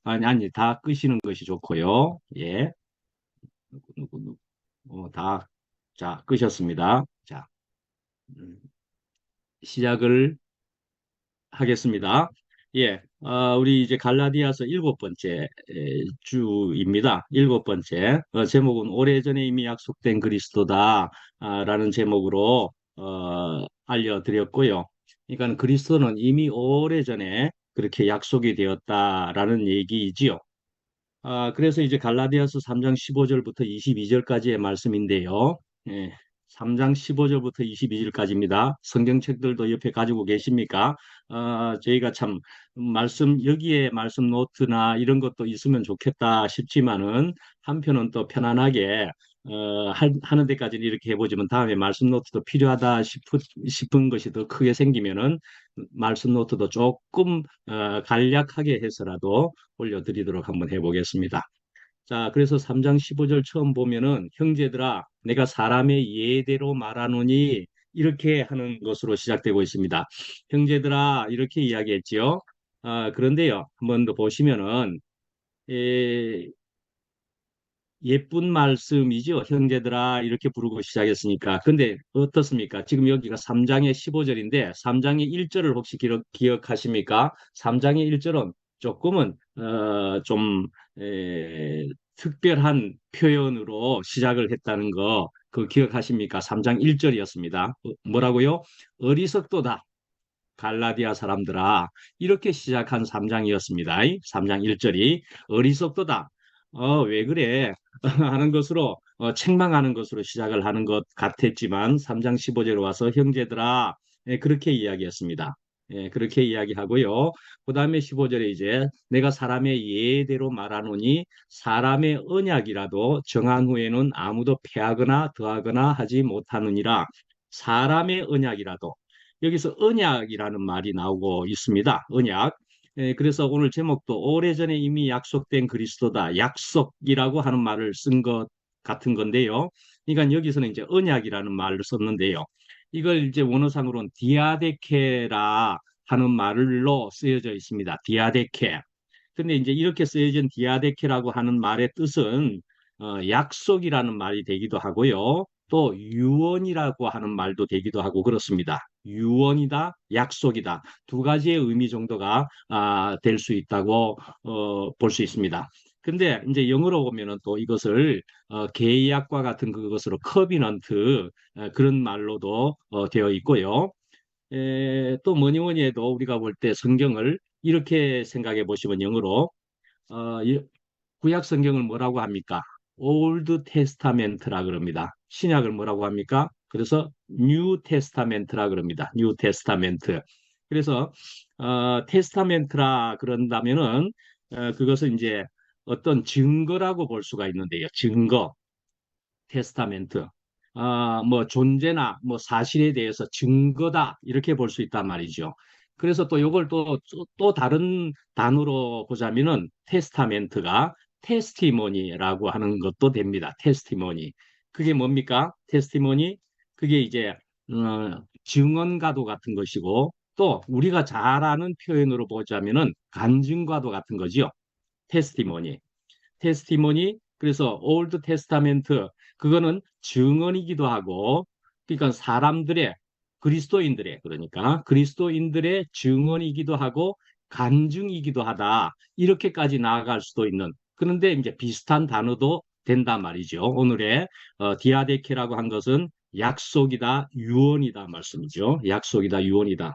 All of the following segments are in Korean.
아니, 다 끄시는 것이 좋고요. 예. 누구. 다, 자, 끄셨습니다. 자, 음, 시작을 하겠습니다. 예, 우리 이제 갈라디아서 일곱 번째 주입니다. 일곱 번째 제목은 오래전에 이미 약속된 그리스도다 라는 제목으로 알려드렸고요. 그러니까 그리스도는 이미 오래전에 그렇게 약속이 되었다라는 얘기이지요. 그래서 이제 갈라디아서 3장 15절부터 22절까지의 말씀인데요. 예, 3장 15절부터 22절까지입니다. 성경책들도 옆에 가지고 계십니까? 저희가 참 여기에 말씀 노트나 이런 것도 있으면 좋겠다 싶지만은 한편은 또 편안하게 하는 데까지는 이렇게 해보지만 다음에 말씀 노트도 필요하다 싶은 것이 더 크게 생기면은 말씀 노트도 조금 간략하게 해서라도 올려드리도록 한번 해보겠습니다. 자, 그래서 3장 15절 처음 보면은 형제들아 내가 사람의 예대로 말하노니 이렇게 하는 것으로 시작되고 있습니다. 형제들아 이렇게 이야기했지요. 그런데요, 한번 더 보시면은 에, 예쁜 말씀이죠. 형제들아 이렇게 부르고 시작했으니까. 근데 어떻습니까? 지금 여기가 3장의 15절인데 3장의 1절을 혹시 기억하십니까? 3장의 1절은 조금은 좀 특별한 표현으로 시작을 했다는 거 그 기억하십니까? 3장 1절이었습니다. 뭐라고요? 어리석도다. 갈라디아 사람들아 이렇게 시작한 3장이었습니다. 3장 1절이 어리석도다. 왜 그래? 하는 것으로 책망하는 것으로 시작을 하는 것 같았지만 3장 15절에 와서 형제들아 그렇게 이야기했습니다. 예, 그렇게 이야기하고요. 그 다음에 15절에 이제 내가 사람의 예대로 말하노니 사람의 언약이라도 정한 후에는 아무도 패하거나 더하거나 하지 못하느니라. 사람의 언약이라도 여기서 언약이라는 말이 나오고 있습니다. 언약. 그래서 오늘 제목도 오래전에 이미 약속된 그리스도다. 약속이라고 하는 말을 쓴 것 같은 건데요. 그러니까 여기서는 이제 언약이라는 말을 썼는데요. 이걸 이제 원어상으로는 디아데케라 하는 말로 쓰여져 있습니다. 디아데케. 근데 이제 이렇게 쓰여진 디아데케라고 하는 말의 뜻은 약속이라는 말이 되기도 하고요. 또 유언이라고 하는 말도 되기도 하고 그렇습니다. 유언이다, 약속이다. 두 가지의 의미 정도가 될 수 있다고 볼 수 있습니다. 근데 이제 영어로 보면은 또 이것을 계약과 같은 그것으로 커비넌트 그런 말로도 되어 있고요. 또 뭐니 뭐니 해도 우리가 볼 때 성경을 이렇게 생각해 보시면 영어로 구약 성경을 뭐라고 합니까? 올드 테스타멘트라 그럽니다. 신약을 뭐라고 합니까? 그래서 뉴 테스타멘트라 그럽니다. 뉴 테스타멘트. 그래서 테스타멘트라 그런다면은 그것은 이제 어떤 증거라고 볼 수가 있는데요. 증거, 테스타멘트. 뭐 존재나 뭐 사실에 대해서 증거다 이렇게 볼 수 있단 말이죠. 그래서 또 이걸 또 다른 단어로 보자면은 테스타멘트가 테스티모니라고 하는 것도 됩니다. 테스티모니. 그게 뭡니까? 테스티모니? 그게 이제 증언과도 같은 것이고 또 우리가 잘 아는 표현으로 보자면은 간증과도 같은 거지요. 테스티모니. 테스티모니 그래서 올드 테스타멘트 그거는 증언이기도 하고 그러니까 사람들의 그리스도인들의 그러니까 그리스도인들의 증언이기도 하고 간증이기도 하다 이렇게까지 나아갈 수도 있는 그런데 이제 비슷한 단어도 된단 말이죠. 오늘의 디아데케라고 한 것은 약속이다 유언이다 말씀이죠. 약속이다 유언이다.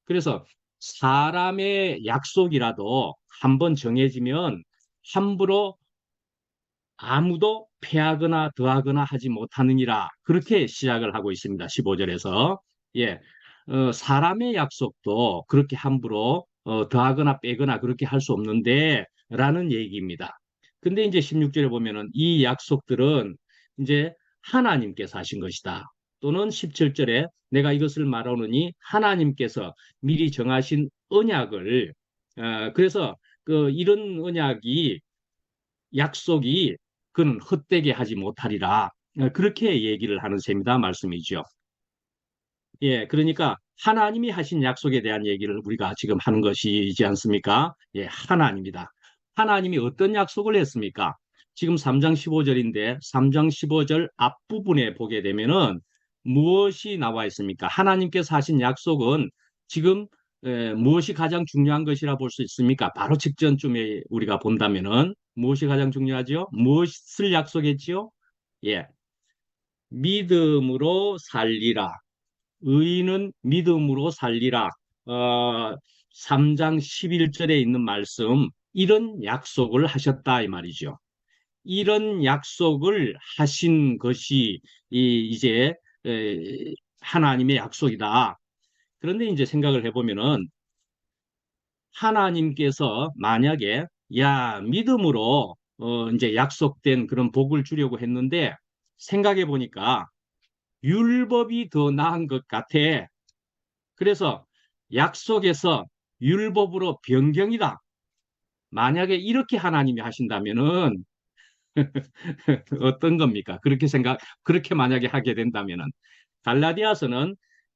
그래서 사람의 약속이라도 한번 정해지면 함부로 아무도 패하거나 더하거나 하지 못하느니라. 그렇게 시작을 하고 있습니다. 15절에서. 예. 사람의 약속도 그렇게 함부로 더하거나 빼거나 그렇게 할 수 없는데 라는 얘기입니다. 근데 이제 16절에 보면은 이 약속들은 이제 하나님께서 하신 것이다. 또는 17절에 내가 이것을 말하노니 하나님께서 미리 정하신 언약을 그래서 이런 언약이 약속이 그는 헛되게 하지 못하리라. 그렇게 얘기를 하는 셈이다 말씀이죠. 예, 그러니까 하나님이 하신 약속에 대한 얘기를 우리가 지금 하는 것이지 않습니까? 예, 하나님이다. 하나님이 어떤 약속을 했습니까? 지금 3장 15절인데 3장 15절 앞부분에 보게 되면은 무엇이 나와 있습니까? 하나님께서 하신 약속은 지금 무엇이 가장 중요한 것이라 볼 수 있습니까? 바로 직전쯤에 우리가 본다면은 무엇이 가장 중요하죠? 무엇을 약속했지요? 예, 믿음으로 살리라. 의인은 믿음으로 살리라. 어, 3장 11절에 있는 말씀, 이런 약속을 하셨다 이 말이죠. 이런 약속을 하신 것이 이제 에, 하나님의 약속이다. 그런데 이제 생각을 해보면은 하나님께서 만약에 야 믿음으로 이제 약속된 그런 복을 주려고 했는데 생각해 보니까 율법이 더 나은 것 같아. 그래서 약속에서 율법으로 변경이다. 만약에 이렇게 하나님이 하신다면은 어떤 겁니까? 그렇게 만약에 하게 된다면은 갈라디아서는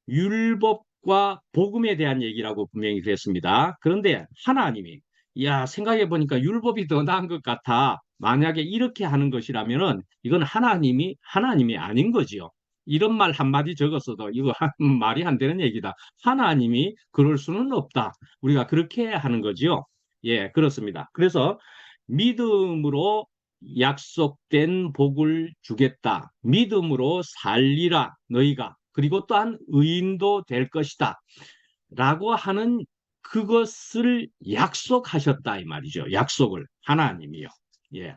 율법과 복음에 대한 얘기라고 분명히 그랬습니다. 그런데 하나님이 야 생각해 보니까 율법이 더 나은 것 같아. 만약에 이렇게 하는 것이라면은 이건 하나님이 아닌 거지요. 이런 말 한마디 적었어도 이거 말이 안 되는 얘기다. 하나님이 그럴 수는 없다. 우리가 그렇게 하는 거지요. 예, 그렇습니다. 그래서 믿음으로 약속된 복을 주겠다. 믿음으로 살리라 너희가. 그리고 또한 의인도 될 것이다. 라고 하는 그것을 약속하셨다 이 말이죠. 약속을 하나님이요. 예.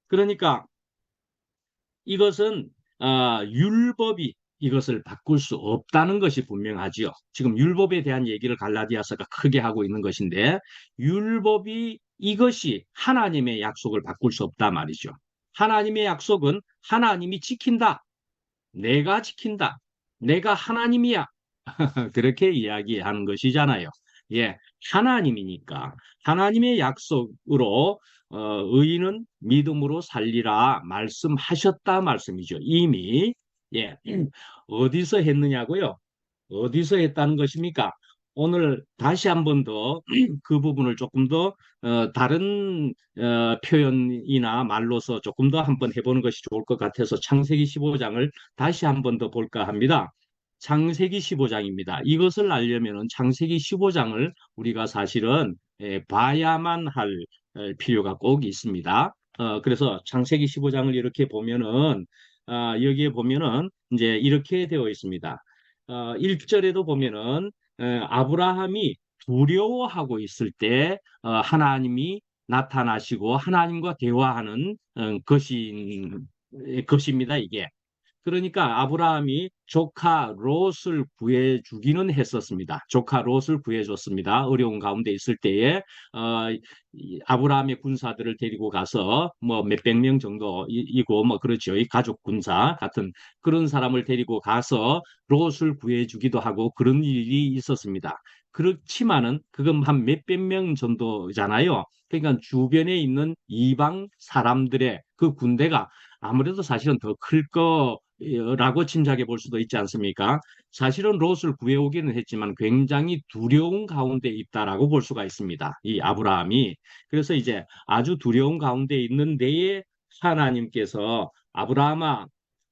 그러니까 이것은 율법이 이것을 바꿀 수 없다는 것이 분명하지요. 지금 율법에 대한 얘기를 갈라디아서가 크게 하고 있는 것인데 율법이 이것이 하나님의 약속을 바꿀 수 없다 말이죠. 하나님의 약속은 하나님이 지킨다. 내가 지킨다. 내가 하나님이야. 그렇게 이야기하는 것이잖아요. 예, 하나님이니까 하나님의 약속으로 의인은 믿음으로 살리라 말씀하셨다 말씀이죠. 이미 예, 어디서 했느냐고요? 어디서 했다는 것입니까? 오늘 다시 한번 더 그 부분을 조금 더 다른 표현이나 말로서 조금 더 한번 해보는 것이 좋을 것 같아서 창세기 15장을 다시 한번 더 볼까 합니다. 창세기 15장입니다. 이것을 알려면 창세기 15장을 우리가 사실은 봐야만 할 필요가 꼭 있습니다. 그래서 창세기 15장을 이렇게 보면은 여기에 보면은 이제 이렇게 되어 있습니다. 1절에도 보면은 아브라함이 두려워하고 있을 때 하나님이 나타나시고 하나님과 대화하는 것입니다, 이게. 그러니까 아브라함이 조카 롯을 구해주기는 했었습니다. 조카 롯을 구해줬습니다. 어려운 가운데 있을 때에 아브라함의 군사들을 데리고 가서 뭐 몇백 명 정도이고 뭐 그렇죠. 이 가족 군사 같은 그런 사람을 데리고 가서 롯을 구해주기도 하고 그런 일이 있었습니다. 그렇지만은 그건 한 몇백 명 정도잖아요. 그러니까 주변에 있는 이방 사람들의 그 군대가 아무래도 사실은 더 클 거라고 짐작해 볼 수도 있지 않습니까? 사실은 롯을 구해오기는 했지만 굉장히 두려운 가운데 있다라고 볼 수가 있습니다. 이 아브라함이. 그래서 이제 아주 두려운 가운데 있는 데에 하나님께서 아브라함아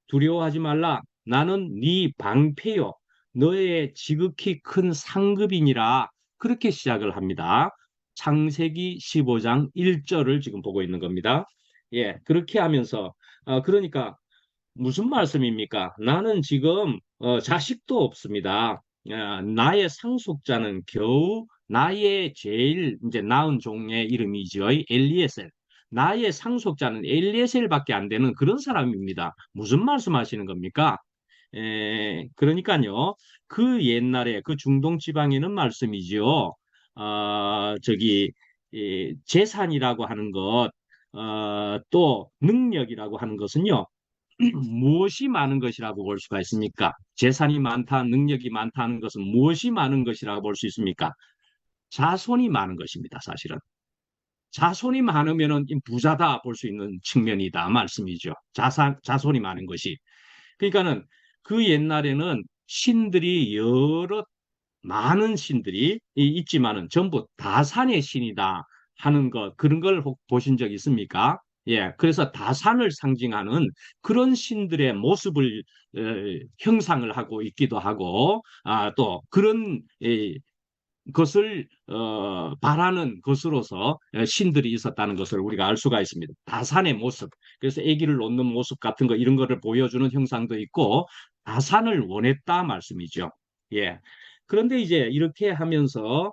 두려워하지 말라. 나는 네 방패요. 너의 지극히 큰 상급이니라. 그렇게 시작을 합니다. 창세기 15장 1절을 지금 보고 있는 겁니다. 예, 그렇게 하면서 그러니까 무슨 말씀입니까? 나는 지금 자식도 없습니다. 나의 상속자는 겨우 나의 제일 이제 낳은 종의 이름이죠. 엘리에셀. 나의 상속자는 엘리에셀밖에 안 되는 그런 사람입니다. 무슨 말씀하시는 겁니까? 그러니까요. 그 옛날에 그 중동 지방에는 말씀이지요. 저기 재산이라고 하는 것, 또 능력이라고 하는 것은요. 무엇이 많은 것이라고 볼 수가 있습니까? 재산이 많다, 능력이 많다는 것은 무엇이 많은 것이라고 볼 수 있습니까? 자손이 많은 것입니다, 사실은. 자손이 많으면은 부자다 볼 수 있는 측면이다 말씀이죠. 자손이 많은 것이. 그러니까는 그 옛날에는 신들이 여러 많은 신들이 있지만은 전부 다산의 신이다 하는 것 그런 걸 혹 보신 적 있습니까? 예, 그래서 다산을 상징하는 그런 신들의 모습을 형상을 하고 있기도 하고 또 그런 것을 바라는 것으로서 신들이 있었다는 것을 우리가 알 수가 있습니다. 다산의 모습, 그래서 아기를 놓는 모습 같은 거 이런 거를 보여주는 형상도 있고 다산을 원했다 말씀이죠. 예. 그런데 이제 이렇게 하면서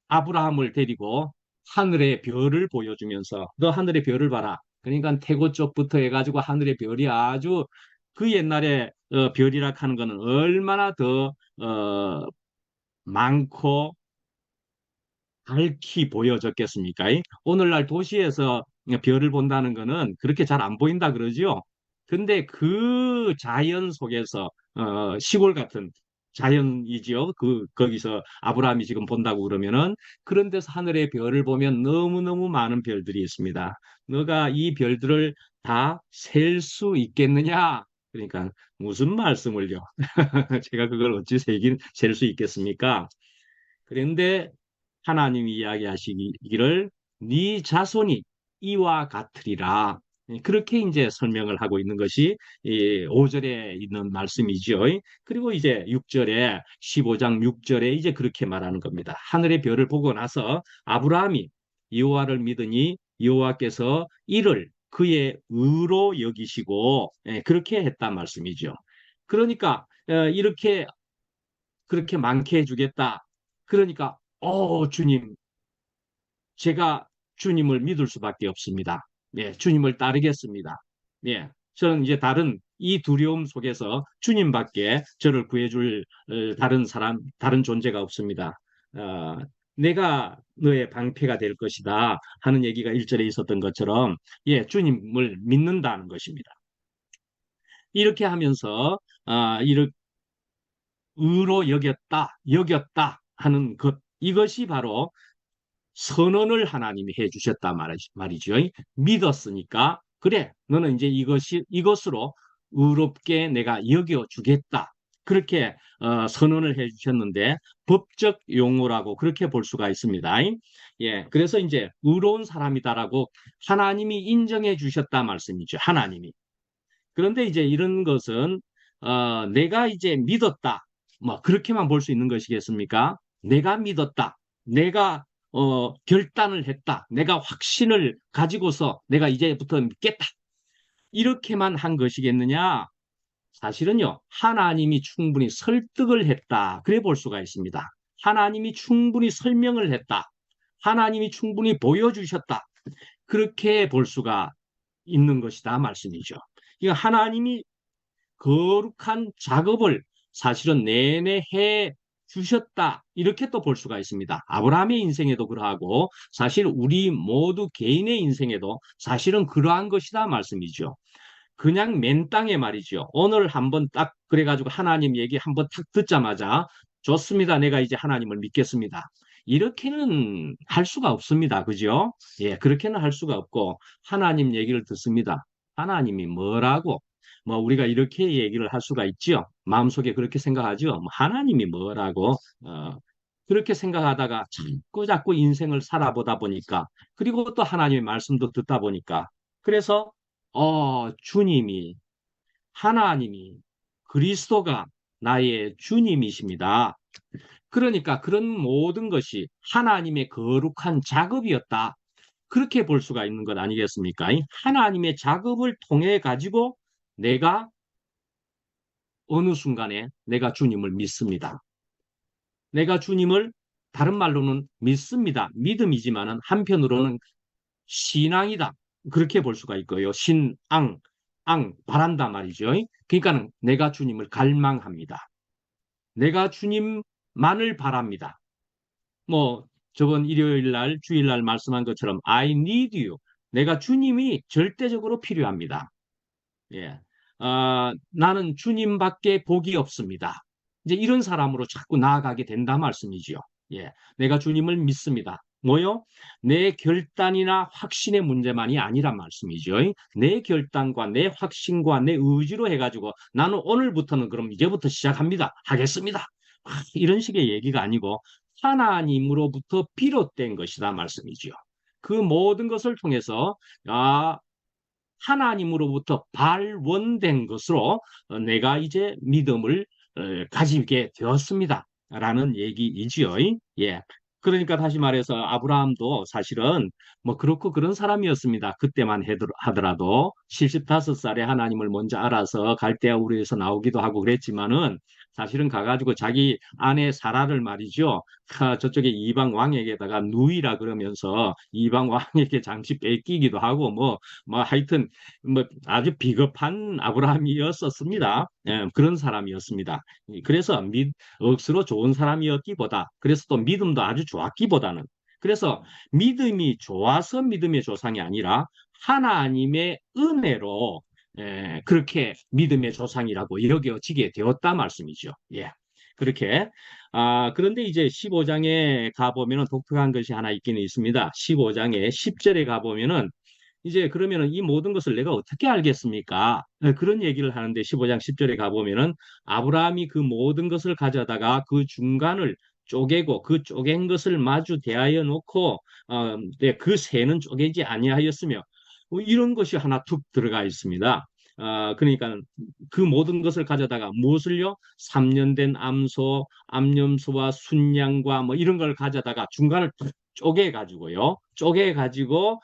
아브라함을 데리고 하늘의 별을 보여주면서 너 하늘의 별을 봐라. 그러니까 태고 쪽부터 해가지고 하늘의 별이 아주 그 옛날에 별이라 하는 거는 얼마나 더 많고 밝히 보여졌겠습니까? 오늘날 도시에서 별을 본다는 거는 그렇게 잘 안 보인다 그러지요. 근데 그 자연 속에서 시골 같은 자연이지요. 거기서 아브라함이 지금 본다고 그러면은 그런 데서 하늘의 별을 보면 너무너무 많은 별들이 있습니다. 너가 이 별들을 다 셀 수 있겠느냐? 그러니까 무슨 말씀을요? 제가 그걸 어찌 셀 수 있겠습니까? 그런데 하나님이 이야기하시기를 네 자손이 이와 같으리라. 그렇게 이제 설명을 하고 있는 것이 이 5절에 있는 말씀이죠. 그리고 이제 6절에 15장 6절에 이제 그렇게 말하는 겁니다. 하늘의 별을 보고 나서 아브라함이 여호와를 믿으니 여호와께서 이를 그의 의로 여기시고 그렇게 했단 말씀이죠. 그러니까 이렇게 그렇게 많게 해주겠다. 그러니까 주님 제가 주님을 믿을 수밖에 없습니다. 예, 주님을 따르겠습니다. 예, 저는 이제 다른 이 두려움 속에서 주님밖에 저를 구해줄 다른 사람, 다른 존재가 없습니다. 어, 내가 너의 방패가 될 것이다 하는 얘기가 1절에 있었던 것처럼 예, 주님을 믿는다는 것입니다. 이렇게 하면서 이렇게 의로 여겼다 하는 것 이것이 바로 선언을 하나님이 해주셨다 말이죠. 믿었으니까 그래 너는 이제 이것으로 의롭게 내가 여겨주겠다. 그렇게 선언을 해주셨는데 법적 용어라고 그렇게 볼 수가 있습니다. 예, 그래서 이제 의로운 사람이다라고 하나님이 인정해 주셨다 말씀이죠. 하나님이. 그런데 이제 이런 것은 내가 이제 믿었다. 뭐 그렇게만 볼 수 있는 것이겠습니까? 내가 믿었다. 내가 결단을 했다. 내가 확신을 가지고서 내가 이제부터 믿겠다. 이렇게만 한 것이겠느냐? 사실은요, 하나님이 충분히 설득을 했다. 그래 볼 수가 있습니다. 하나님이 충분히 설명을 했다. 하나님이 충분히 보여주셨다. 그렇게 볼 수가 있는 것이다. 말씀이죠. 이거 하나님이 거룩한 작업을 사실은 내내 해 주셨다. 이렇게 또 볼 수가 있습니다. 아브라함의 인생에도 그러하고 사실 우리 모두 개인의 인생에도 사실은 그러한 것이다 말씀이죠. 그냥 맨 땅에 말이죠. 오늘 한번 딱 그래가지고 하나님 얘기 한번 탁 듣자마자 좋습니다. 내가 이제 하나님을 믿겠습니다. 이렇게는 할 수가 없습니다. 그죠? 예, 그렇게는 할 수가 없고 하나님 얘기를 듣습니다. 하나님이 뭐라고? 뭐 우리가 이렇게 얘기를 할 수가 있죠. 마음속에 그렇게 생각하죠. 뭐 하나님이 뭐라고? 그렇게 생각하다가 자꾸 인생을 살아보다 보니까 그리고 또 하나님의 말씀도 듣다 보니까 그래서 주님이 하나님이 그리스도가 나의 주님이십니다. 그러니까 그런 모든 것이 하나님의 거룩한 작업이었다. 그렇게 볼 수가 있는 것 아니겠습니까? 하나님의 작업을 통해 가지고 내가 어느 순간에 내가 주님을 믿습니다. 내가 주님을 다른 말로는 믿습니다. 믿음이지만은 한편으로는 신앙이다. 그렇게 볼 수가 있고요. 바란다 말이죠. 그러니까는 내가 주님을 갈망합니다. 내가 주님만을 바랍니다. 뭐 저번 일요일 날 주일 날 말씀한 것처럼 I need you. 내가 주님이 절대적으로 필요합니다. 예. 나는 주님밖에 복이 없습니다. 이제 이런 사람으로 자꾸 나아가게 된다 말씀이지요. 예. 내가 주님을 믿습니다. 뭐요? 내 결단이나 확신의 문제만이 아니란 말씀이죠. 내 결단과 내 확신과 내 의지로 해가지고 나는 오늘부터는 그럼 이제부터 시작합니다. 하겠습니다. 이런 식의 얘기가 아니고 하나님으로부터 비롯된 것이다 말씀이죠. 그 모든 것을 통해서 하나님으로부터 발원된 것으로 내가 이제 믿음을 가지게 되었습니다. 라는 얘기이지요. 예. 그러니까 다시 말해서 아브라함도 사실은 뭐 그렇고 그런 사람이었습니다. 그때만 하더라도 75살에 하나님을 먼저 알아서 갈대아 우르에서 나오기도 하고 그랬지만은 사실은 가가지고 자기 아내 사라를 말이죠. 저쪽에 이방 왕에게다가 누이라 그러면서 이방 왕에게 잠시 뺏기기도 하고 뭐 하여튼 뭐 아주 비겁한 아브라함이었었습니다. 예, 그런 사람이었습니다. 그래서 억수로 좋은 사람이었기보다 그래서 또 믿음도 아주 좋았기보다는 그래서 믿음이 좋아서 믿음의 조상이 아니라 하나님의 은혜로 그렇게 믿음의 조상이라고 여겨지게 되었다 말씀이죠. 예. 그렇게 그런데 이제 15장에 가보면은 독특한 것이 하나 있기는 있습니다. 15장에 10절에 가보면은 이제 그러면은 이 모든 것을 내가 어떻게 알겠습니까? 그런 얘기를 하는데 15장 10절에 가보면은 아브라함이 그 모든 것을 가져다가 그 중간을 쪼개고 그 쪼갠 것을 마주 대하여 놓고 네, 그 새는 쪼개지 아니하였으며 이런 것이 하나 툭 들어가 있습니다. 그러니까 그 모든 것을 가져다가 무엇을요? 3년 된 암소, 암염소와 순양과 뭐 이런 걸 가져다가 중간을 쪼개 가지고요. 쪼개 가지고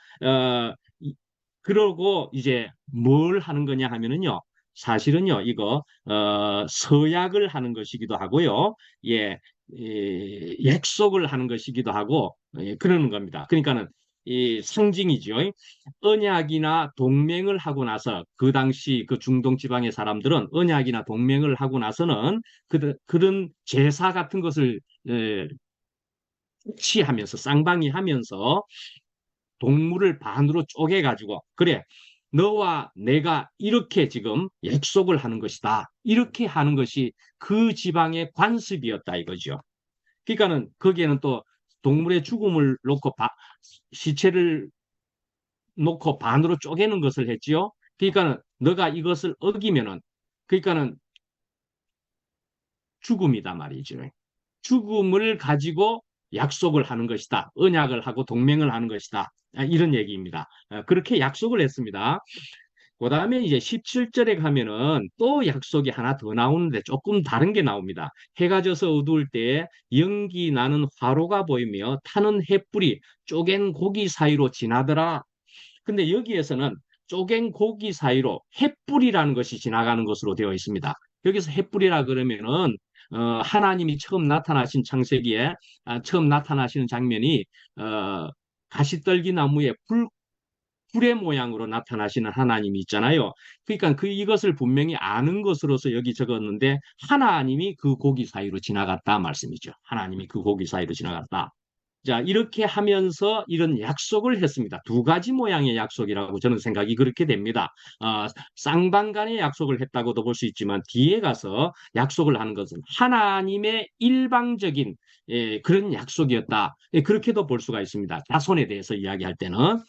그러고 이제 뭘 하는 거냐 하면은요. 사실은요, 이거 서약을 하는 것이기도 하고요. 예, 약속을 하는 것이기도 하고 그러는 겁니다. 그러니까는 이 상징이죠. 언약이나 동맹을 하고 나서 그 당시 그 중동 지방의 사람들은 언약이나 동맹을 하고 나서는 그런 제사 같은 것을 취하면서 쌍방이하면서 동물을 반으로 쪼개가지고 그래 너와 내가 이렇게 지금 약속을 하는 것이다. 이렇게 하는 것이 그 지방의 관습이었다 이거죠. 그러니까는 거기에는 또 동물의 죽음을 놓고 시체를 놓고 반으로 쪼개는 것을 했지요. 그러니까는 너가 이것을 어기면은 그러니까는 죽음이다 말이죠. 죽음을 가지고 약속을 하는 것이다. 언약을 하고 동맹을 하는 것이다. 이런 얘기입니다. 그렇게 약속을 했습니다. 그 다음에 이제 17절에 가면은 또 약속이 하나 더 나오는데 조금 다른 게 나옵니다. 해가 져서 어두울 때에 연기 나는 화로가 보이며 타는 횃불이 쪼갠 고기 사이로 지나더라. 근데 여기에서는 쪼갠 고기 사이로 횃불이라는 것이 지나가는 것으로 되어 있습니다. 여기서 횃불이라 그러면은 하나님이 처음 나타나신 창세기에 처음 나타나시는 장면이 가시떨기 나무에 불의 모양으로 나타나시는 하나님이 있잖아요. 그러니까 이것을 분명히 아는 것으로서 여기 적었는데 하나님이 그 고기 사이로 지나갔다 말씀이죠. 하나님이 그 고기 사이로 지나갔다. 자, 이렇게 하면서 이런 약속을 했습니다. 두 가지 모양의 약속이라고 저는 생각이 그렇게 됩니다. 쌍방간의 약속을 했다고도 볼 수 있지만 뒤에 가서 약속을 하는 것은 하나님의 일방적인 그런 약속이었다. 그렇게도 볼 수가 있습니다. 자손에 대해서 이야기할 때는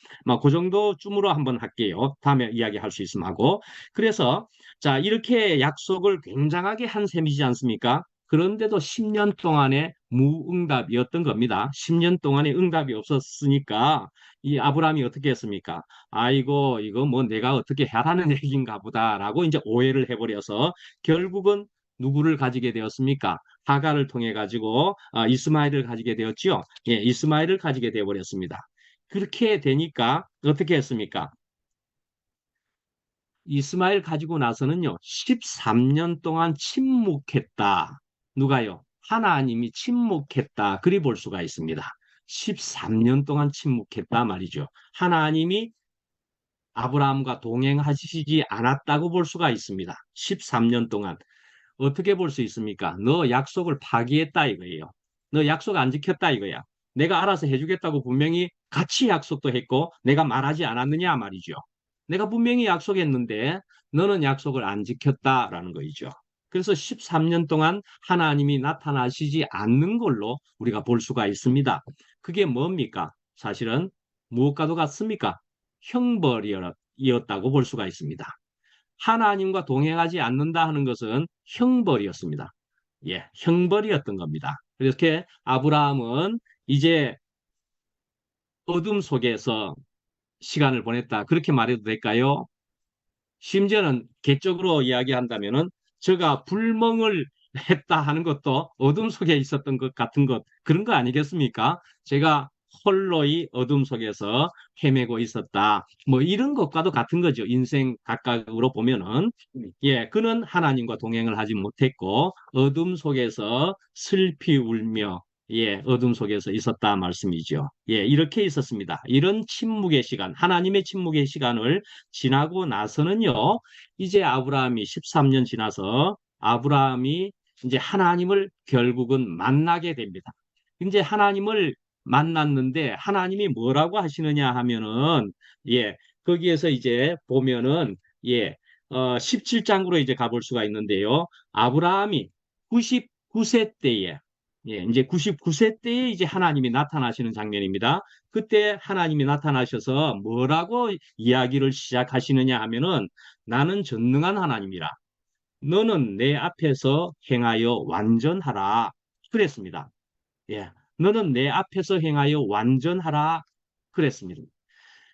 그 정도쯤으로 한번 할게요. 다음에 이야기할 수 있으면 하고. 그래서 자, 이렇게 약속을 굉장하게 한 셈이지 않습니까? 그런데도 10년 동안의 무응답이었던 겁니다. 10년 동안의 응답이 없었으니까 이 아브라함이 어떻게 했습니까? 아이고 이거 뭐 내가 어떻게 하라는 얘기인가 보다라고 이제 오해를 해버려서 결국은 누구를 가지게 되었습니까? 하가를 통해 가지고 이스마엘을 가지게 되었지요. 예, 이스마엘을 가지게 되어버렸습니다. 그렇게 되니까 어떻게 했습니까? 이스마엘 가지고 나서는요, 13년 동안 침묵했다. 누가요? 하나님이 침묵했다. 그리 볼 수가 있습니다. 13년 동안 침묵했다 말이죠. 하나님이 아브라함과 동행하시지 않았다고 볼 수가 있습니다. 13년 동안. 어떻게 볼 수 있습니까? 너 약속을 파기했다 이거예요. 너 약속 안 지켰다 이거야. 내가 알아서 해주겠다고 분명히 같이 약속도 했고 내가 말하지 않았느냐 말이죠. 내가 분명히 약속했는데 너는 약속을 안 지켰다라는 거죠. 그래서 13년 동안 하나님이 나타나시지 않는 걸로 우리가 볼 수가 있습니다. 그게 뭡니까? 사실은 무엇과도 같습니까? 형벌이었다고 볼 수가 있습니다. 하나님과 동행하지 않는다 하는 것은 형벌이었습니다. 예, 형벌이었던 겁니다. 이렇게 아브라함은 이제 어둠 속에서 시간을 보냈다. 그렇게 말해도 될까요? 심지어는 개적으로 이야기한다면은 저가 불멍을 했다 하는 것도 어둠 속에 있었던 것 같은 것 그런 거 아니겠습니까? 제가 홀로이 어둠 속에서 헤매고 있었다. 뭐 이런 것과도 같은 거죠. 인생 각각으로 보면은 예, 그는 하나님과 동행을 하지 못했고 어둠 속에서 슬피 울며 예, 어둠 속에서 있었다 말씀이죠. 예, 이렇게 있었습니다. 이런 침묵의 시간, 하나님의 침묵의 시간을 지나고 나서는요, 이제 아브라함이 13년 지나서 아브라함이 이제 하나님을 결국은 만나게 됩니다. 이제 하나님을 만났는데 하나님이 뭐라고 하시느냐 하면은 예, 거기에서 이제 보면은 예, 17장으로 이제 가볼 수가 있는데요. 아브라함이 99세 때에 예, 이제 99세 때에 이제 하나님이 나타나시는 장면입니다. 그때 하나님이 나타나셔서 뭐라고 이야기를 시작하시느냐 하면은 나는 전능한 하나님이라. 너는 내 앞에서 행하여 완전하라. 그랬습니다. 예. 너는 내 앞에서 행하여 완전하라. 그랬습니다.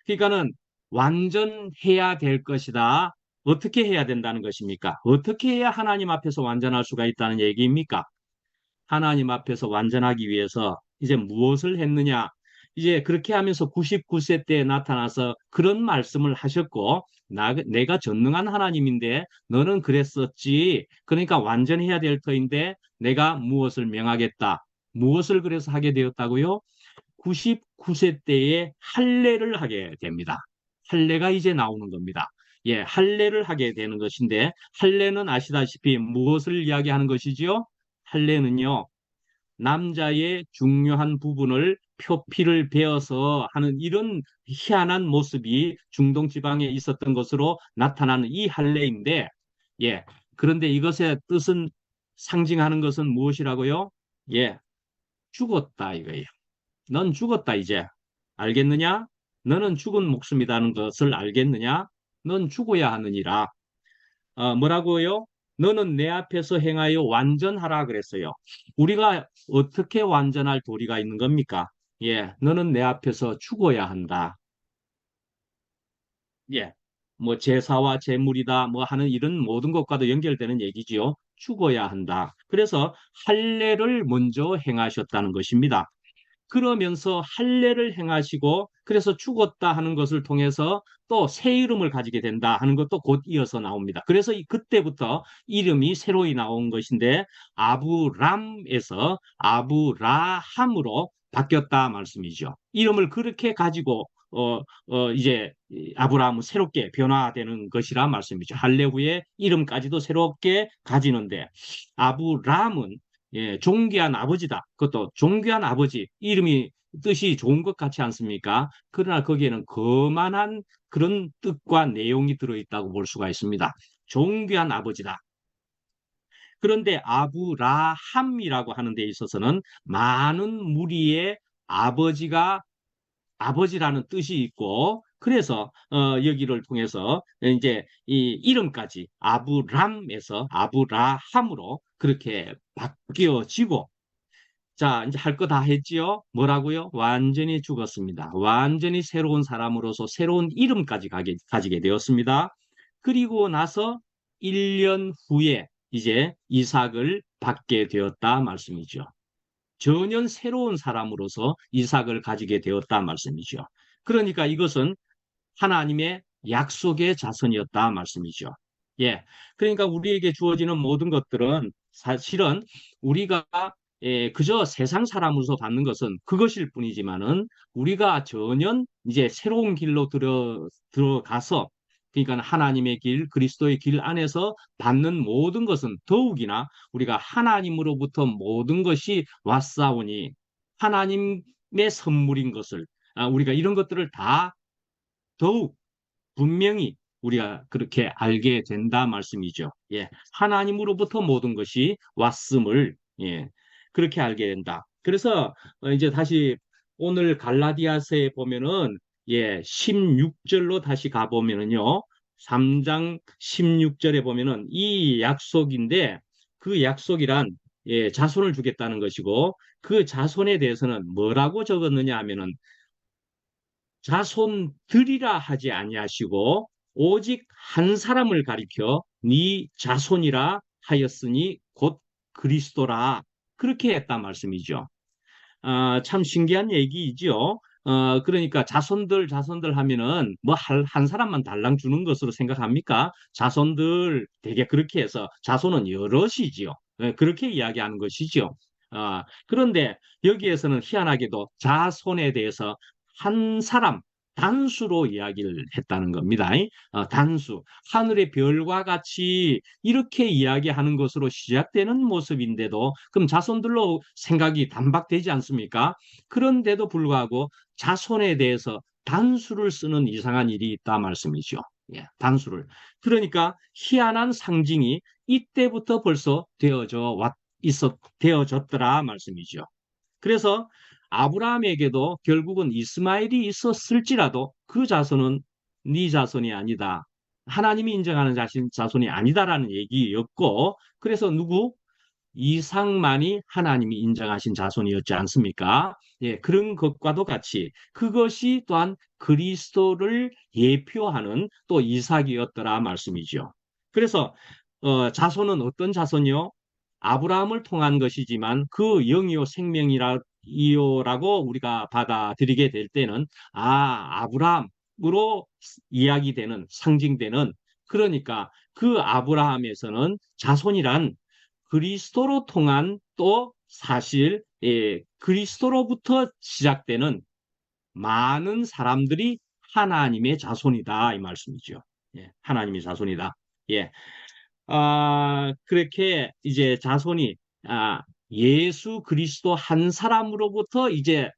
그러니까는 완전해야 될 것이다. 어떻게 해야 된다는 것입니까? 어떻게 해야 하나님 앞에서 완전할 수가 있다는 얘기입니까? 하나님 앞에서 완전하기 위해서 이제 무엇을 했느냐? 이제 그렇게 하면서 99세 때에 나타나서 그런 말씀을 하셨고, 내가 전능한 하나님인데 너는 그랬었지. 그러니까 완전해야 될 터인데 내가 무엇을 명하겠다. 무엇을 그래서 하게 되었다고요? 99세 때에 할례를 하게 됩니다. 할례가 이제 나오는 겁니다. 예, 할례를 하게 되는 것인데 할례는 아시다시피 무엇을 이야기하는 것이지요? 할례는요. 남자의 중요한 부분을 표피를 베어서 하는 이런 희한한 모습이 중동 지방에 있었던 것으로 나타나는 이 할례인데, 예. 그런데 이것의 뜻은 상징하는 것은 무엇이라고요? 예. 죽었다 이거예요. 넌 죽었다 이제. 알겠느냐? 너는 죽은 목숨이라는 것을 알겠느냐? 넌 죽어야 하느니라. 뭐라고요? 너는 내 앞에서 행하여 완전하라 그랬어요. 우리가 어떻게 완전할 도리가 있는 겁니까? 예, 너는 내 앞에서 죽어야 한다. 예, 뭐 제사와 제물이다 뭐 하는 이런 모든 것과도 연결되는 얘기지요. 죽어야 한다. 그래서 할례를 먼저 행하셨다는 것입니다. 그러면서 할례를 행하시고 그래서 죽었다 하는 것을 통해서 또 새 이름을 가지게 된다 하는 것도 곧 이어서 나옵니다. 그래서 그때부터 이름이 새로이 나온 것인데 아브람에서 아브라함으로 바뀌었다 말씀이죠. 이름을 그렇게 가지고 이제 아브라함은 새롭게 변화되는 것이라 말씀이죠. 할례 후에 이름까지도 새롭게 가지는데 아브라함은 예, 존귀한 아버지다. 그것도 존귀한 아버지. 이름이 뜻이 좋은 것 같지 않습니까? 그러나 거기에는 거만한 그런 뜻과 내용이 들어있다고 볼 수가 있습니다. 존귀한 아버지다. 그런데 아브라함이라고 하는 데 있어서는 많은 무리의 아버지가 아버지라는 뜻이 있고 그래서 여기를 통해서 이제 이 이름까지 아브람에서 아브라함으로 그렇게 바뀌어지고 자 이제 할 거 다 했지요. 뭐라고요? 완전히 죽었습니다. 완전히 새로운 사람으로서 새로운 이름까지 가지게 되었습니다. 그리고 나서 1년 후에 이제 이삭을 받게 되었다 말씀이죠. 전혀 새로운 사람으로서 이삭을 가지게 되었다 말씀이죠. 그러니까 이것은 하나님의 약속의 자손이었다 말씀이죠. 예. 그러니까 우리에게 주어지는 모든 것들은 사실은 우리가 그저 세상 사람으로서 받는 것은 그것일 뿐이지만은 우리가 전혀 이제 새로운 길로 들어가서 그러니까 하나님의 길, 그리스도의 길 안에서 받는 모든 것은 더욱이나 우리가 하나님으로부터 모든 것이 왔사오니 하나님의 선물인 것을 우리가 이런 것들을 다 더욱 분명히 우리가 그렇게 알게 된다 말씀이죠. 예, 하나님으로부터 모든 것이 왔음을 예, 그렇게 알게 된다. 그래서 이제 다시 오늘 갈라디아서에 보면은 예, 16절로 다시 가 보면은요. 3장 16절에 보면은 이 약속인데 그 약속이란 예, 자손을 주겠다는 것이고 그 자손에 대해서는 뭐라고 적었느냐 하면은 자손들이라 하지 아니하시고 오직 한 사람을 가리켜 네 자손이라 하였으니 곧 그리스도라 그렇게 했단 말씀이죠. 참 신기한 얘기이지요. 그러니까 자손들 하면은 뭐 한 사람만 달랑 주는 것으로 생각합니까? 자손들 되게 그렇게 해서 자손은 여럿이지요. 예, 그렇게 이야기하는 것이지요. 그런데 여기에서는 희한하게도 자손에 대해서 한 사람, 단수로 이야기를 했다는 겁니다. 단수. 하늘의 별과 같이 이렇게 이야기하는 것으로 시작되는 모습인데도 그럼 자손들로 생각이 단박되지 않습니까? 그런데도 불구하고 자손에 대해서 단수를 쓰는 이상한 일이 있다 말씀이죠. 예, 단수를. 그러니까 희한한 상징이 이때부터 벌써 되어졌더라 말씀이죠. 그래서 아브라함에게도 결국은 이스마엘이 있었을지라도 그 자손은 네 자손이 아니다. 하나님이 인정하는 자손이 아니다라는 얘기였고, 그래서 누구? 이상만이 하나님이 인정하신 자손이었지 않습니까? 예, 그런 것과도 같이 그것이 또한 그리스도를 예표하는 또 이삭이었더라 말씀이죠. 그래서 자손은 어떤 자손이요? 아브라함을 통한 것이지만 그 영이요 생명이라고 우리가 받아들이게 될 때는 아브라함으로 이야기되는 상징되는 그러니까 그 아브라함에서는 자손이란 그리스도로 통한 또 사실 그리스도로부터 시작되는 많은 사람들이 하나님의 자손이다 이 말씀이죠. 예, 하나님의 자손이다. 예. 그렇게 이제 자손이 예수 그리스도 한 사람으로부터 이제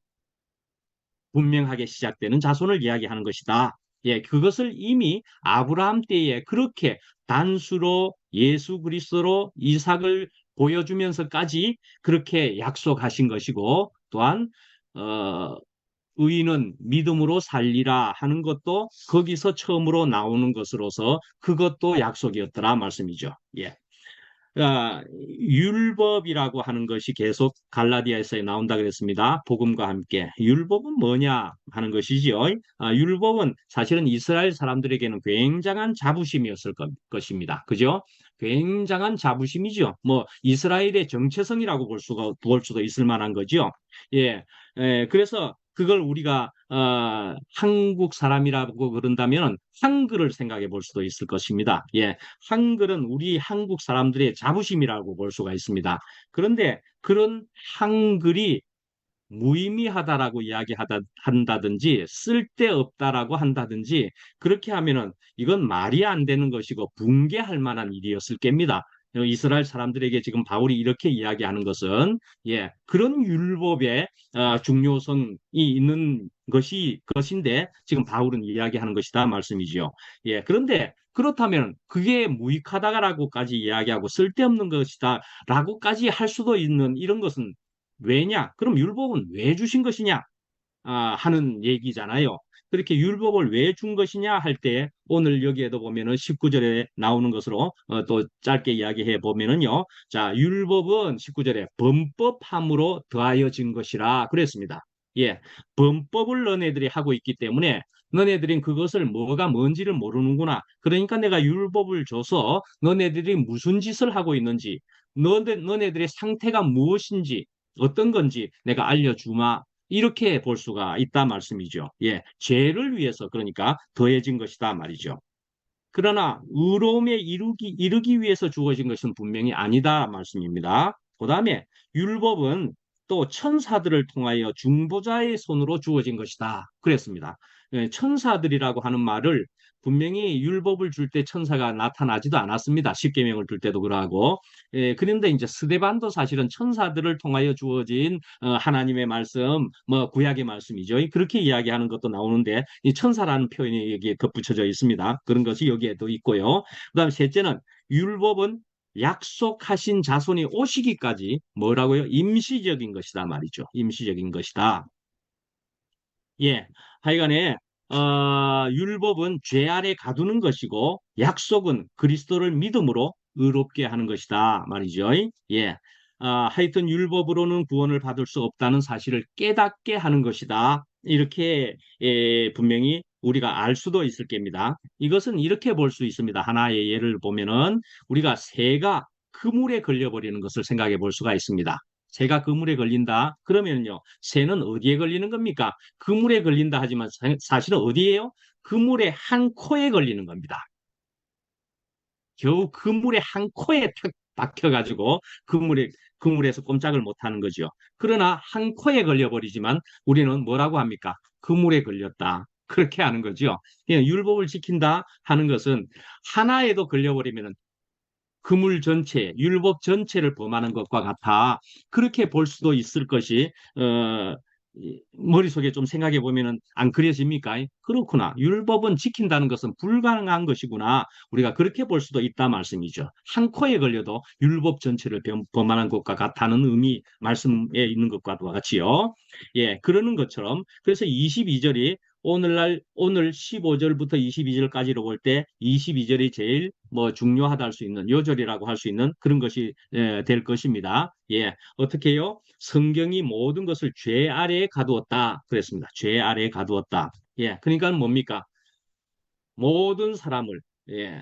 분명하게 시작되는 자손을 이야기하는 것이다. 예, 그것을 이미 아브라함 때에 그렇게 단수로 예수 그리스도로 이삭을 보여주면서까지 그렇게 약속하신 것이고 또한 어, 의인은 믿음으로 살리라 하는 것도 거기서 처음으로 나오는 것으로서 그것도 약속이었더라 말씀이죠. 예. 율법이라고 하는 것이 계속 갈라디아에서 나온다 그랬습니다. 복음과 함께. 율법은 뭐냐 하는 것이지요. 율법은 사실은 이스라엘 사람들에게는 굉장한 자부심이었을 것입니다. 그죠? 굉장한 자부심이죠. 뭐 이스라엘의 정체성이라고 볼 수도 있을 만한 거죠. 예. 그래서 그걸 우리가 한국 사람이라고 그런다면 한글을 생각해 볼 수도 있을 것입니다. 예, 한글은 우리 한국 사람들의 자부심이라고 볼 수가 있습니다. 그런데 그런 한글이 무의미하다라고 한다든지 쓸데없다라고 한다든지 그렇게 하면은 이건 말이 안 되는 것이고 붕괴할 만한 일이었을 겁니다. 이스라엘 사람들에게 지금 바울이 이렇게 이야기하는 것은 예 그런 율법의 중요성이 있는 것인데 지금 바울은 이야기하는 것이다 말씀이지요. 예 그런데 그렇다면 그게 무익하다라고까지 이야기하고 쓸데없는 것이다라고까지 할 수도 있는 이런 것은 왜냐? 그럼 율법은 왜 주신 것이냐? 하는 얘기잖아요. 그렇게 율법을 왜 준 것이냐 할 때 오늘 여기에도 보면은 19절에 나오는 것으로 또 짧게 이야기해 보면은요. 자, 율법은 19절에 범법함으로 더하여진 것이라 그랬습니다. 예. 범법을 너네들이 하고 있기 때문에 너네들은 그것을 뭐가 뭔지를 모르는구나. 그러니까 내가 율법을 줘서 너네들이 무슨 짓을 하고 있는지, 너네들의 상태가 무엇인지, 어떤 건지 내가 알려주마. 이렇게 볼 수가 있다 말씀이죠. 예, 죄를 위해서 그러니까 더해진 것이다 말이죠. 그러나 의로움에 이르기 위해서 주어진 것은 분명히 아니다 말씀입니다. 그 다음에 율법은 또 천사들을 통하여 중보자의 손으로 주어진 것이다. 그랬습니다. 천사들이라고 하는 말을 분명히 율법을 줄 때 천사가 나타나지도 않았습니다. 십계명을 줄 때도 그러고. 그런데 이제 스데반도 사실은 천사들을 통하여 주어진 하나님의 말씀, 뭐 구약의 말씀이죠. 그렇게 이야기하는 것도 나오는데 이 천사라는 표현이 여기에 덧붙여져 있습니다. 그런 것이 여기에도 있고요. 그다음 셋째는 율법은 약속하신 자손이 오시기까지 뭐라고요? 임시적인 것이다 말이죠. 임시적인 것이다. 예, 하여간에 율법은 죄 아래 가두는 것이고 약속은 그리스도를 믿음으로 의롭게 하는 것이다 말이죠. 예, 하여튼 율법으로는 구원을 받을 수 없다는 사실을 깨닫게 하는 것이다. 이렇게 분명히 우리가 알 수도 있을 겁니다. 이것은 이렇게 볼 수 있습니다. 하나의 예를 보면은 우리가 새가 그물에 걸려버리는 것을 생각해 볼 수가 있습니다. 새가 그물에 걸린다. 그러면요, 새는 어디에 걸리는 겁니까? 그물에 걸린다 하지만 사실은 어디예요? 그물의 한 코에 걸리는 겁니다. 겨우 그물의 한 코에 박혀가지고 그물에서 꼼짝을 못하는 거죠. 그러나 한 코에 걸려버리지만 우리는 뭐라고 합니까? 그물에 걸렸다. 그렇게 하는 거죠. 그냥 율법을 지킨다 하는 것은 하나에도 걸려버리면 그물 전체, 율법 전체를 범하는 것과 같아. 그렇게 볼 수도 있을 것이 머릿속에 좀 생각해 보면은 안 그려집니까? 그렇구나. 율법은 지킨다는 것은 불가능한 것이구나. 우리가 그렇게 볼 수도 있다 말씀이죠. 한 코에 걸려도 율법 전체를 범하는 것과 같다는 의미 말씀에 있는 것과 같이요. 예, 그러는 것처럼 그래서 22절이 오늘 15절부터 22절까지로 볼 때 22절이 제일 뭐 중요하다 할 수 있는 요절이라고 할 수 있는 그런 것이 될 것입니다. 예, 어떻게요? 성경이 모든 것을 죄 아래에 가두었다 그랬습니다. 죄 아래에 가두었다. 예, 그러니까 뭡니까? 모든 사람을 예,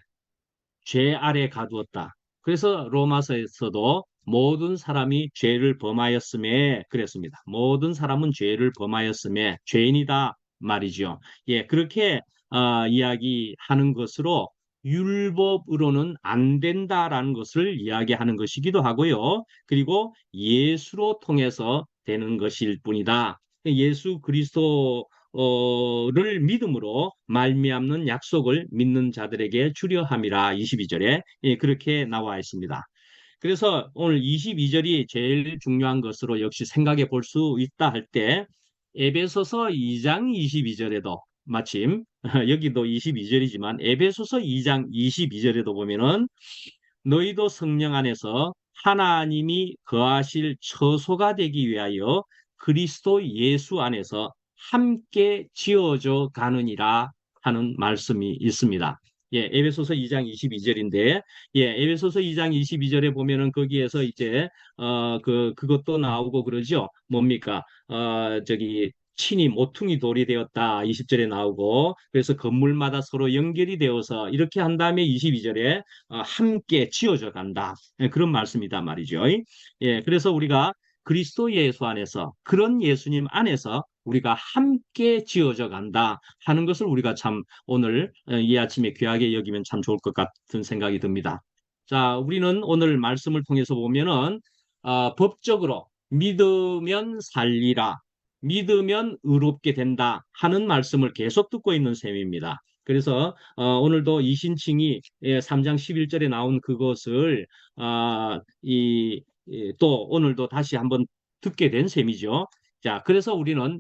죄 아래 가두었다. 그래서 로마서에서도 모든 사람이 죄를 범하였음에 그랬습니다. 모든 사람은 죄를 범하였음에 죄인이다 말이죠. 예, 그렇게 이야기하는 것으로 율법으로는 안 된다라는 것을 이야기하는 것이기도 하고요. 그리고 예수로 통해서 되는 것일 뿐이다. 예수 그리스도를 믿음으로 말미암는 약속을 믿는 자들에게 주려 함이라 22절에 예, 그렇게 나와 있습니다. 그래서 오늘 22절이 제일 중요한 것으로 역시 생각해 볼 수 있다 할 때 에베소서 2장 22절에도 마침 여기도 22절이지만 에베소서 2장 22절에도 보면은 너희도 성령 안에서 하나님이 거하실 처소가 되기 위하여 그리스도 예수 안에서 함께 지어져 가느니라 하는 말씀이 있습니다. 예, 에베소서 2장 22절인데, 예, 에베소서 2장 22절에 보면은 거기에서 이제, 그것도 나오고 그러죠. 뭡니까? 저기, 친히 모퉁이 돌이 되었다. 20절에 나오고, 그래서 건물마다 서로 연결이 되어서 이렇게 한 다음에 22절에 함께 지어져 간다. 예, 그런 말씀이다 말이죠. 예, 그래서 우리가 그리스도 예수 안에서 그런 예수님 안에서 우리가 함께 지어져 간다 하는 것을 우리가 참 오늘 이 아침에 귀하게 여기면 참 좋을 것 같은 생각이 듭니다. 자, 우리는 오늘 말씀을 통해서 보면은 법적으로 믿으면 살리라, 믿으면 의롭게 된다 하는 말씀을 계속 듣고 있는 셈입니다. 그래서 오늘도 이신칭이 3장 11절에 나온 그것을 또 오늘도 다시 한번 듣게 된 셈이죠. 자, 그래서 우리는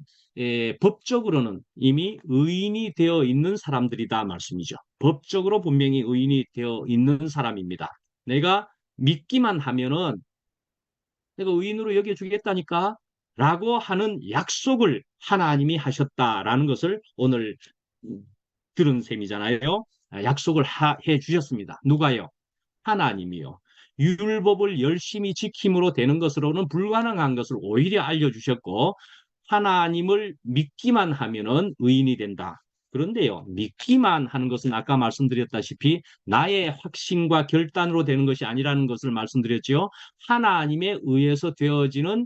법적으로는 이미 의인이 되어 있는 사람들이다 말씀이죠. 법적으로 분명히 의인이 되어 있는 사람입니다. 내가 믿기만 하면은 내가 의인으로 여겨주겠다니까 라고 하는 약속을 하나님이 하셨다라는 것을 오늘 들은 셈이잖아요. 약속을 해 주셨습니다. 누가요? 하나님이요. 율법을 열심히 지킴으로 되는 것으로는 불가능한 것을 오히려 알려주셨고 하나님을 믿기만 하면은 의인이 된다. 그런데요, 믿기만 하는 것은 아까 말씀드렸다시피 나의 확신과 결단으로 되는 것이 아니라는 것을 말씀드렸죠. 하나님에 의해서 되어지는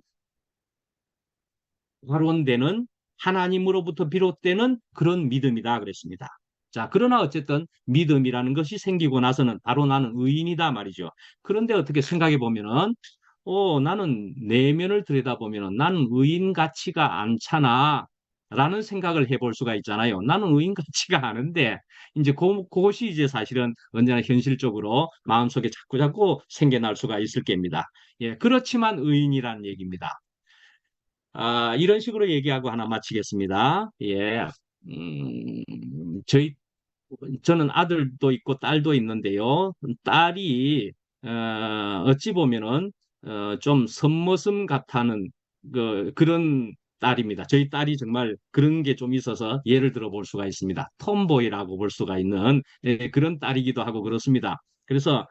발원되는 하나님으로부터 비롯되는 그런 믿음이다 그랬습니다. 자, 그러나 어쨌든 믿음이라는 것이 생기고 나서는 바로 나는 의인이다 말이죠. 그런데 어떻게 생각해 보면은 나는 내면을 들여다보면 나는 의인 같지가 않잖아. 라는 생각을 해볼 수가 있잖아요. 나는 의인 같지가 않은데, 이제 그것이 이제 사실은 언제나 현실적으로 마음속에 자꾸자꾸 생겨날 수가 있을 겁니다. 예, 그렇지만 의인이라는 얘기입니다. 이런 식으로 얘기하고 하나 마치겠습니다. 예, 저는 아들도 있고 딸도 있는데요. 딸이 어찌 보면은 좀 선머슴 같다는 그런 딸입니다. 저희 딸이 정말 그런 게 좀 있어서 예를 들어 볼 수가 있습니다. 톰보이라고 볼 수가 있는 그런 딸이기도 하고 그렇습니다. 그래서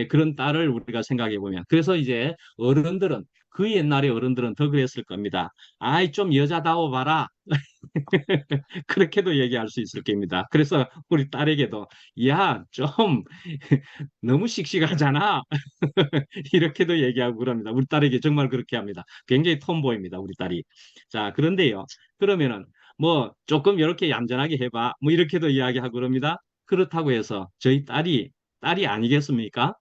그런 딸을 우리가 생각해 보면 그래서 이제 어른들은 그 옛날의 어른들은 더 그랬을 겁니다. 아이 좀 여자다워 봐라. 그렇게도 얘기할 수 있을 겁니다. 그래서 우리 딸에게도 야, 좀 너무 씩씩하잖아. 이렇게도 얘기하고 그럽니다. 우리 딸에게 정말 그렇게 합니다. 굉장히 톰보입니다, 우리 딸이. 자, 그런데요. 그러면은 뭐 조금 이렇게 얌전하게 해봐. 뭐 이렇게도 이야기하고 그럽니다. 그렇다고 해서 저희 딸이 아니겠습니까?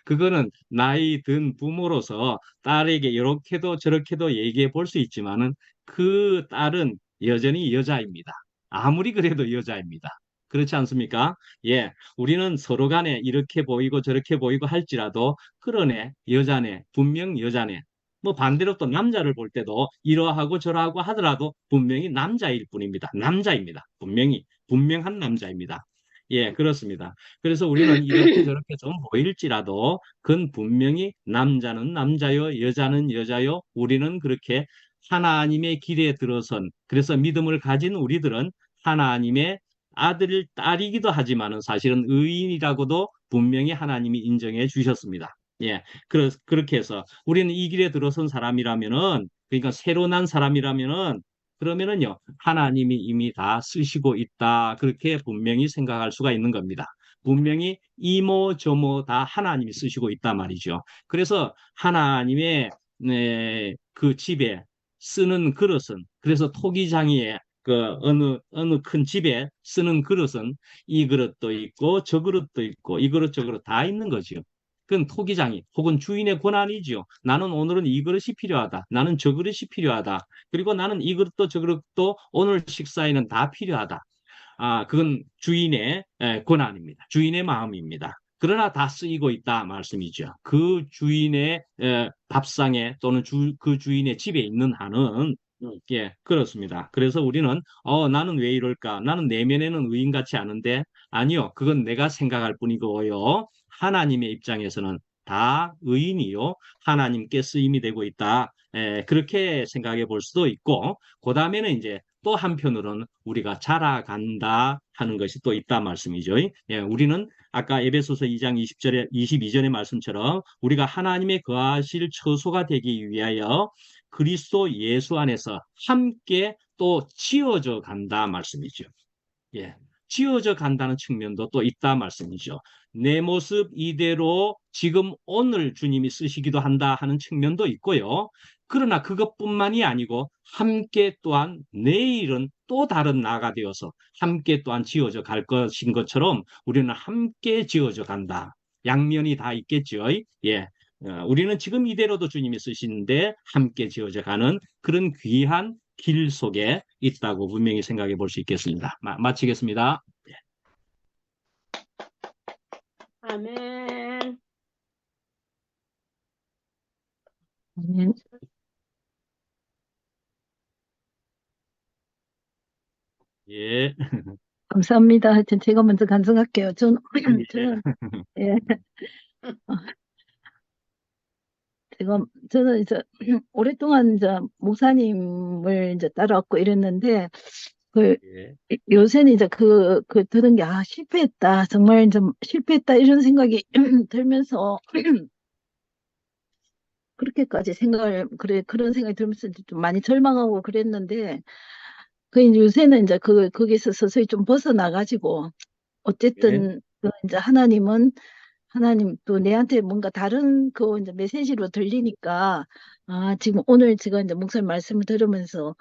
그거는 나이 든 부모로서 딸에게 이렇게도 저렇게도 얘기해 볼 수 있지만은 그 딸은 여전히 여자입니다. 아무리 그래도 여자입니다. 그렇지 않습니까? 예, 우리는 서로 간에 이렇게 보이고 저렇게 보이고 할지라도 그러네, 여자네, 분명 여자네. 뭐 반대로 또 남자를 볼 때도 이러하고 저러하고 하더라도 분명히 남자일 뿐입니다. 남자입니다. 분명한 남자입니다. 예, 그렇습니다. 그래서 우리는 이렇게 저렇게 좀 보일지라도 그건 분명히 남자는 남자요, 여자는 여자요. 우리는 그렇게 하나님의 길에 들어선 그래서 믿음을 가진 우리들은 하나님의 아들, 딸이기도 하지만은 사실은 의인이라고도 분명히 하나님이 인정해 주셨습니다. 예, 그렇게 해서 우리는 이 길에 들어선 사람이라면은 그러니까 새로 난 사람이라면은 그러면은요, 하나님이 이미 다 쓰시고 있다. 그렇게 분명히 생각할 수가 있는 겁니다. 분명히 이모 저모 다 하나님이 쓰시고 있단 말이죠. 그래서 하나님의 그 집에 쓰는 그릇은 그래서 토기장이의 그 어느 큰 집에 쓰는 그릇은 이 그릇도 있고 저 그릇도 있고 이 그릇 저 그릇 다 있는 거죠. 그건 토기장이 혹은 주인의 권한이지요. 나는 오늘은 이 그릇이 필요하다. 나는 저 그릇이 필요하다. 그리고 나는 이 그릇도 저 그릇도 오늘 식사에는 다 필요하다. 그건 주인의 권한입니다. 주인의 마음입니다. 그러나 다 쓰이고 있다 말씀이죠. 그 주인의 밥상에 또는 그 주인의 집에 있는 한은 예, 그렇습니다. 그래서 우리는 나는 왜 이럴까? 나는 내면에는 의인 같지 않은데 아니요. 그건 내가 생각할 뿐이고요. 하나님의 입장에서는 다 의인이요. 하나님께 쓰임이 되고 있다. 그렇게 생각해 볼 수도 있고 그 다음에는 이제 또 한편으로는 우리가 자라간다 하는 것이 또 있다 말씀이죠. 예, 우리는 아까 에베소서 2장 20절에 22절의 말씀처럼 우리가 하나님의 거하실 처소가 되기 위하여 그리스도 예수 안에서 함께 또 지어져 간다 말씀이죠. 예. 지어져 간다는 측면도 또 있다 말씀이죠. 내 모습 이대로 지금 오늘 주님이 쓰시기도 한다 하는 측면도 있고요. 그러나 그것뿐만이 아니고 함께 또한 내일은 또 다른 나가 되어서 함께 또한 지어져 갈 것인 것처럼 우리는 함께 지어져 간다. 양면이 다 있겠죠. 예. 우리는 지금 이대로도 주님이 쓰시는데 함께 지어져 가는 그런 귀한 길 속에 있다고 분명히 생각해 볼 수 있겠습니다. 마치겠습니다. 아멘. 네, 예. 감사합니다. 하여튼 제가 먼저 간증할게요. 저는, 예, 저는 이제 오랫동안 이제 목사님을 이제 따라왔고 이랬는데, 그, 예. 요새는 이제 들은 게, 실패했다. 정말 이제 실패했다. 이런 생각이 들면서, 그렇게까지 그런 생각이 들면서 좀 많이 절망하고 그랬는데, 이제 요새는 이제 거기서 서서히 좀 벗어나가지고, 예. 어쨌든, 이제 하나님 또 내한테 뭔가 다른 이제 메시지로 들리니까, 지금 오늘 제가 이제 목사님 말씀을 들으면서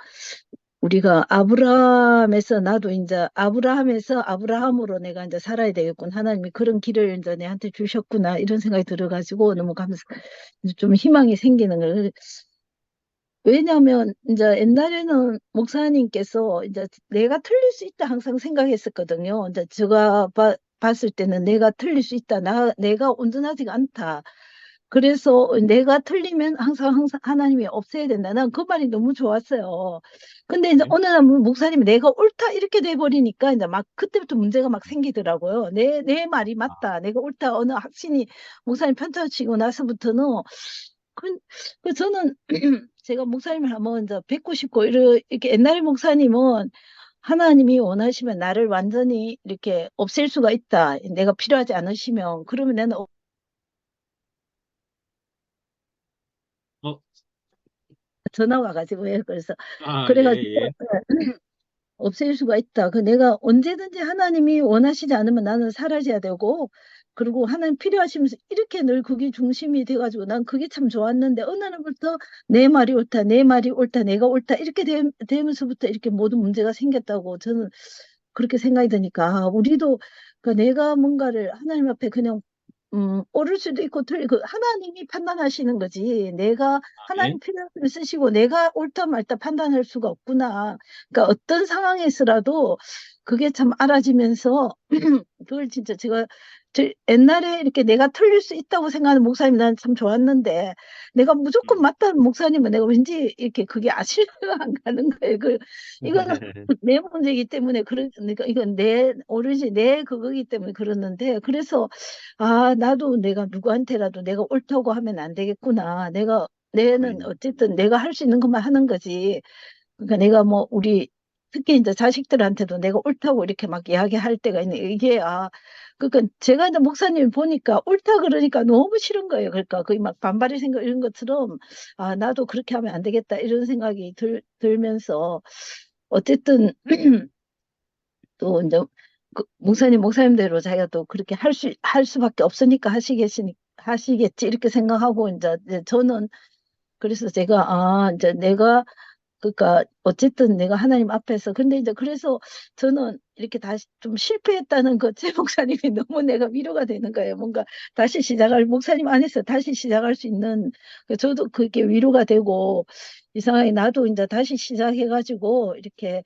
우리가 아브라함에서 나도 이제 아브라함에서 아브라함으로 내가 이제 살아야 되겠군. 하나님이 그런 길을 이제 내한테 주셨구나. 이런 생각이 들어가지고 너무 좀 희망이 생기는 거예요. 왜냐하면 이제 옛날에는 목사님께서 이제 내가 틀릴 수 있다 항상 생각했었거든요. 이제 제가 봤을 때는 내가 틀릴 수 있다. 내가 온전하지가 않다. 그래서 내가 틀리면 항상 하나님이 없애야 된다. 난 그 말이 너무 좋았어요. 근데 이제 네. 어느 날 목사님이 내가 옳다 이렇게 돼버리니까 이제 막 그때부터 문제가 막 생기더라고요. 내 말이 맞다. 내가 옳다. 어느 확신이 목사님 편터치고 나서부터는 그, 저는 제가 목사님을 한번 이제 뵙고 싶고 이렇게 옛날에 목사님은 하나님이 원하시면 나를 완전히 이렇게 없앨 수가 있다. 내가 필요하지 않으시면 그러면 나는 어, 전화 와가지고 요 그래서 예, 그래가지고 예. 없앨 수가 있다. 그 내가 언제든지 하나님이 원하시지 않으면 나는 사라져야 되고, 그리고 하나님 필요하시면서 이렇게 늘 그게 중심이 돼가지고 난 그게 참 좋았는데 어느 날부터 내 말이 옳다, 내 말이 옳다, 내가 옳다 이렇게 되면서부터 이렇게 모든 문제가 생겼다고 저는 그렇게 생각이 드니까 우리도 그 내가 뭔가를 하나님 앞에 그냥 옳을 수도 있고 그 하나님이 판단하시는 거지. 내가 예. 하나님 필요를 쓰시고 내가 옳다 말다 판단할 수가 없구나. 그러니까 어떤 상황에서라도 그게 참 알아지면서 그걸 진짜 제가 옛날에 이렇게 내가 틀릴 수 있다고 생각하는 목사님 난 참 좋았는데 내가 무조건 맞다는 목사님은 내가 왠지 이렇게 그게 신뢰가 안 가는 거예요. 이거는 내 문제이기 때문에 그러니까 이건 내 오로지 내 그거기 때문에 그러는데 그래서 나도 내가 누구한테라도 내가 옳다고 하면 안 되겠구나. 내는 아멘. 어쨌든 내가 할 수 있는 것만 하는 거지. 그러니까 내가 뭐 특히 이제 자식들한테도 내가 옳다고 이렇게 막 이야기할 때가 있는 이게 그러니까 제가 이제 목사님 보니까 옳다 그러니까 너무 싫은 거예요. 그러니까 거의 막 반발의 생각 이런 것처럼 나도 그렇게 하면 안 되겠다 이런 생각이 들면서 어쨌든 또 이제 목사님대로 자기가 또 그렇게 할 수밖에 없으니까 하시겠지 이렇게 생각하고 이제 저는 그래서 제가 이제 내가 그러니까 어쨌든 내가 하나님 앞에서 근데 이제 그래서 저는 이렇게 다시 좀 실패했다는 제 목사님이 너무 내가 위로가 되는 거예요. 뭔가 다시 시작할 목사님 안에서 다시 시작할 수 있는 저도 그게 위로가 되고 이상하게 나도 이제 다시 시작해가지고 이렇게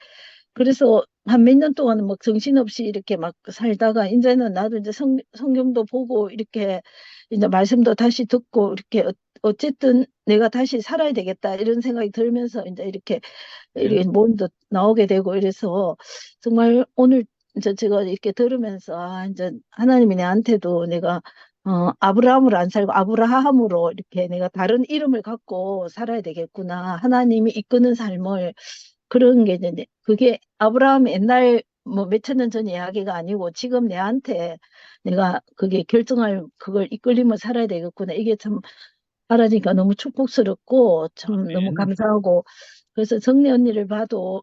그래서 한 몇 년 동안은 막 정신없이 이렇게 막 살다가 이제는 나도 이제 성경도 보고 이렇게 이제 말씀도 다시 듣고 이렇게 어쨌든 내가 다시 살아야 되겠다 이런 생각이 들면서 이제 예. 이렇게 모임도 나오게 되고 이래서 정말 오늘 이제 제가 이렇게 들으면서 이제 하나님이 내한테도 내가 아브라함으로 안 살고 아브라함으로 이렇게 내가 다른 이름을 갖고 살아야 되겠구나. 하나님이 이끄는 삶을 그런 게 이제 그게 아브라함 옛날 뭐 몇천 년 전 이야기가 아니고 지금 내한테 내가 그게 결정할 그걸 이끌림을 살아야 되겠구나. 이게 참 알아니까 너무 축복스럽고 참 너무 아멘. 감사하고 그래서 정리 언니를 봐도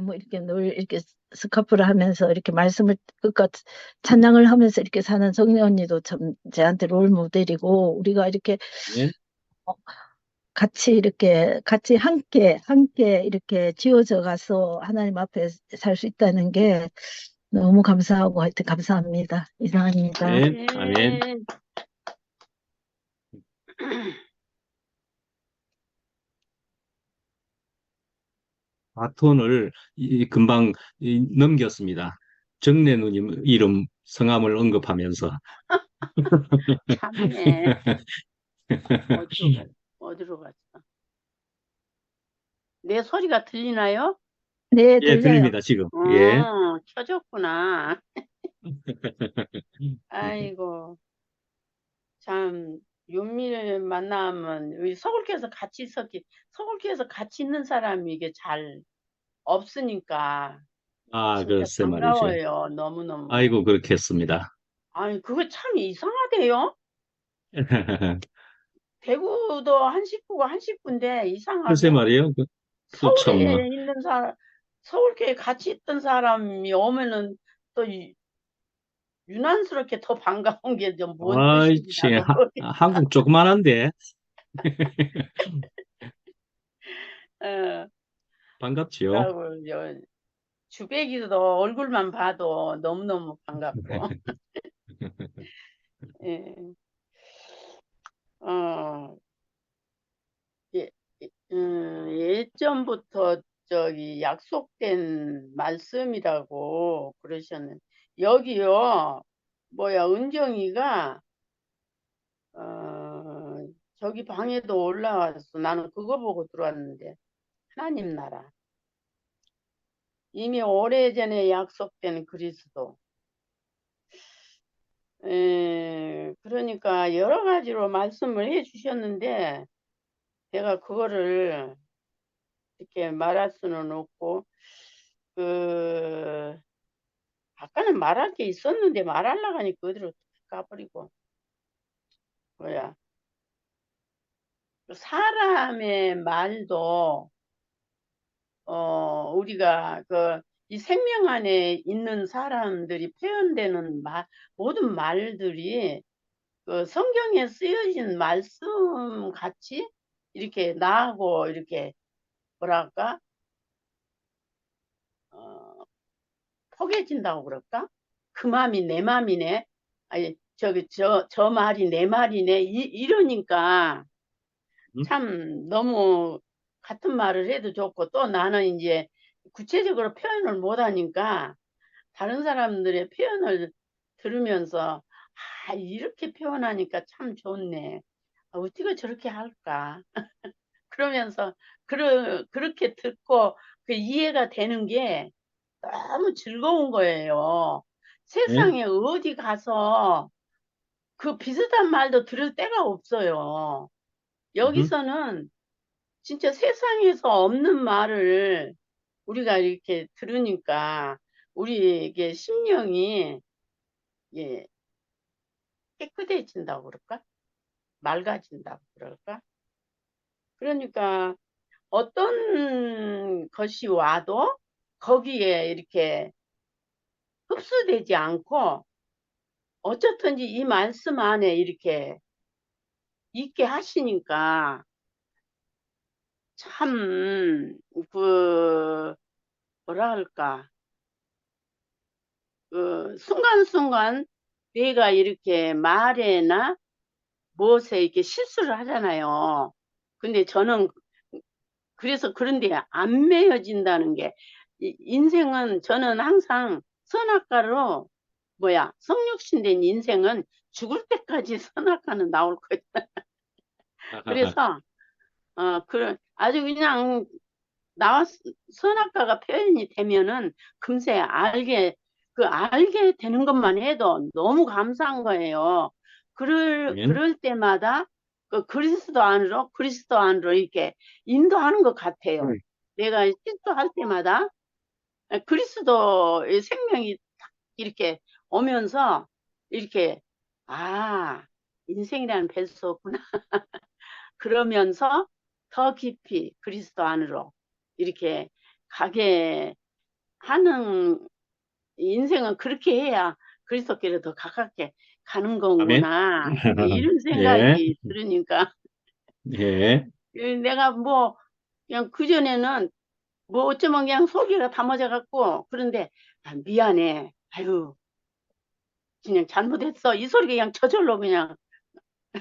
뭐 이렇게 늘 이렇게 스카프를 하면서 이렇게 말씀을 끝까 찬양을 하면서 이렇게 사는 정리 언니도 참 제한테 롤 모델이고 우리가 이렇게 아멘. 어, 같이 함께 이렇게 지어져 가서 하나님 앞에 살 수 있다는 게 너무 감사하고 하여튼 감사합니다. 이상입니다. 아멘. 아멘. 아멘. 바톤을 금방 넘겼습니다. 정래 누님 이름 성함을 언급하면서 참네. 어디로 갔, 어디로 갔어? 내 소리가 들리나요? 네, 예, 들려요. 들립니다, 지금. 예. 켜졌구나. 아이고, 참, 윤미를 만나면, 우리 서울교에서 같이 있는 사람이 이게 잘 없으니까, 진짜 글쎄 말이지. 반가워요. 너무너무. 아이고, 그렇겠습니다. 아니, 그거 참 이상하대요. 대구도 한식부가 한식부인데, 글쎄 이상하게. 말이에요. 참, 서울에 있는 서울교회 같이 있던 사람이 오면은 또 유난스럽게 더 반가운 게 좀 뭔 아이, 뜻인지 참, 나도 모르겠 한국 조그만한데. 어, 반갑지요. 그러고 주백이도 얼굴만 봐도 너무너무 반갑고. 예. 어, 예, 예전부터 저기 약속된 말씀이라고 그러셨는데, 여기요, 뭐야, 은정이가, 저기 방에도 올라왔어. 나는 그거 보고 들어왔는데, 하나님 나라. 이미 오래전에 약속된 그리스도. 그러니까 여러 가지로 말씀을 해 주셨는데, 제가 그거를 이렇게 말할 수는 없고, 그, 아까는 말할 게 있었는데 말하려고 하니까 어디로 가버리고, 뭐야. 사람의 말도, 우리가 이 생명 안에 있는 사람들이 표현되는 모든 말들이 그 성경에 쓰여진 말씀 같이 이렇게 나하고 이렇게 뭐랄까, 어, 포개진다고 그럴까? 그 마음이 내 마음이네. 아니, 저 말이 내 말이네. 이러니까 음? 참 너무 같은 말을 해도 좋고, 또 나는 이제 구체적으로 표현을 못 하니까 다른 사람들의 표현을 들으면서, 아, 이렇게 표현하니까 참 좋네. 아, 어떻게 저렇게 할까? 그러면서 그렇게 듣고 그 이해가 되는 게 너무 즐거운 거예요. 네? 세상에 어디 가서 그 비슷한 말도 들을 데가 없어요. 음? 여기서는 진짜 세상에서 없는 말을 우리가 이렇게 들으니까 우리에게 심령이, 예, 깨끗해진다고 그럴까? 맑아진다고 그럴까? 그러니까 어떤 것이 와도 거기에 이렇게 흡수되지 않고 어쨌든지 이 말씀 안에 이렇게 있게 하시니까 참, 뭐라 할까, 순간순간 내가 이렇게 말에나 무엇에 이렇게 실수를 하잖아요. 근데 저는 그래서 그런데 안 매여진다는 게, 인생은 저는 항상 선악과로, 뭐야, 성육신된 인생은 죽을 때까지 선악과는 나올 거다. 그래서 아주 그냥 나와 선악과가 표현이 되면은 금세 알게 되는 것만 해도 너무 감사한 거예요. 아멘. 그럴 때마다 그 그리스도 안으로 이렇게 인도하는 것 같아요. 내가 실수할 때마다 그리스도의 생명이 탁 이렇게 오면서 이렇게, 아, 인생이라는 뱃속구나. 그러면서 더 깊이 그리스도 안으로 이렇게 가게 하는, 인생은 그렇게 해야 그리스도께로 더 가깝게 가는 아멘. 거구나. 이런 예, 생각이 들으니까 예. 내가 뭐 그냥 그전에는 뭐 어쩌면 그냥 속이가 담아져 갖고, 그런데 아, 미안해. 아유, 그냥 잘못했어. 이 소리가 그냥 저절로 그냥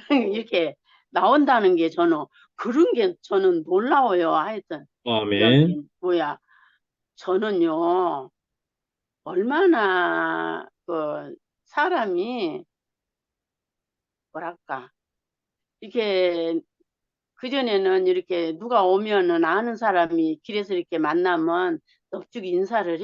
이렇게 나온다는 게 저는, 그런 게 저는 놀라워요. 하여튼 아멘. 여기 뭐야, 저는요 얼마나 사람이 뭐랄까, 이게 그전에는 이렇게 누가 오면은 아는 사람이 길에서 이렇게 만나면 넙죽 인사를